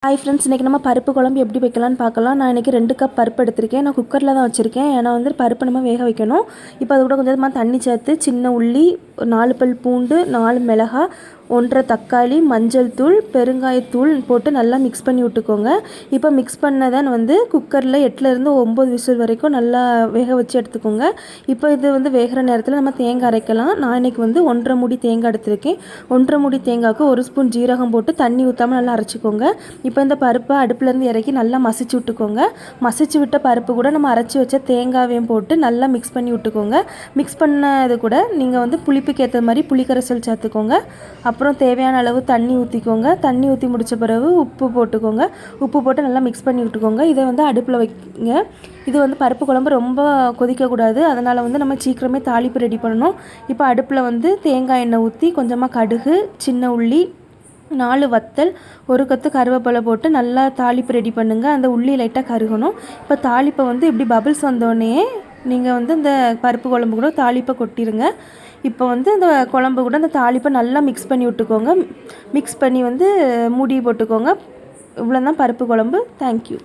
Hi friends, இன்றைக்கி நம்ம பருப்பு குழம்பு எப்படி வைக்கலான்னு பார்க்கலாம். நான் இன்றைக்கி 2 கப் பருப்பு எடுத்திருக்கேன். நான் குக்கரில் தான் வச்சுருக்கேன். ஏன்னா பருப்பு நம்ம வேக வைக்கணும். இப்போ அது கூட கொஞ்சமாக தண்ணி சேர்த்து சின்ன உள்ளி, 4 பல் பூண்டு, 4 மிளகாய், 1 தக்காளி, மஞ்சள் தூள், பெருங்காயத்தூள் போட்டு நல்லா மிக்ஸ் பண்ணி விட்டுக்கோங்க. இப்போ மிக்ஸ் பண்ணதை குக்கரில் 8லேருந்து 9 விசில் வரைக்கும் நல்லா வேக வச்சு எடுத்துக்கோங்க. இப்போ இது வேகிற நேரத்தில் நம்ம தேங்காய் அரைக்கலாம். நான் இன்றைக்கி 1.5 மூடி தேங்காய் எடுத்திருக்கேன். 1.5 மூடி தேங்காய்க்கு 1 ஸ்பூன் ஜீரகம் போட்டு தண்ணி ஊற்றாமல் நல்லா அரைச்சிக்கோங்க. இப்போ இந்த பருப்பை அடுப்புலேருந்து இறக்கி நல்லா மசிச்சு விட்டுக்கோங்க. மசிச்சு விட்ட பருப்பு கூட நம்ம அரைச்சி வச்ச தேங்காவையும் போட்டு நல்லா மிக்ஸ் பண்ணி விட்டுக்கோங்க. மிக்ஸ் பண்ணது கூட நீங்கள் புளிப்புக்கு ஏற்ற மாதிரி புளிக்கரைசல் சேர்த்துக்கோங்க. அப்புறம் தேவையான அளவு தண்ணி ஊற்றிக்கோங்க. தண்ணி ஊற்றி முடித்த பிறகு உப்பு போட்டுக்கோங்க. உப்பு போட்டு நல்லா மிக்ஸ் பண்ணி விட்டுக்கோங்க. இதை அடுப்பில் வைங்க. இது பருப்பு குழம்பு ரொம்ப கொதிக்கக்கூடாது. அதனால் நம்ம சீக்கிரமே தாளிப்பு ரெடி பண்ணணும். இப்போ அடுப்பில் தேங்காய் எண்ணெய் ஊற்றி கொஞ்சமாக கடுகு, சின்ன உள்ளி, 4 வத்தல், 1 கொத்து கருவேப்பிலை போட்டு நல்லா தாளிப்பு ரெடி பண்ணுங்கள். அந்த உள்ளி லைட்டாக கருகணும். இப்போ தாளிப்பை இப்படி பபிள்ஸ் வந்தோடனே நீங்கள் இந்த பருப்பு குழம்பு கூட தாளிப்பை கொட்டிடுங்க. இப்போ இந்த குழம்பு கூட அந்த தாளிப்பை நல்லா மிக்ஸ் பண்ணி விட்டுக்கோங்க. மிக்ஸ் பண்ணி மூடி போட்டுக்கோங்க. இவ்வளோ தான் பருப்பு குழம்பு. தேங்க்யூ.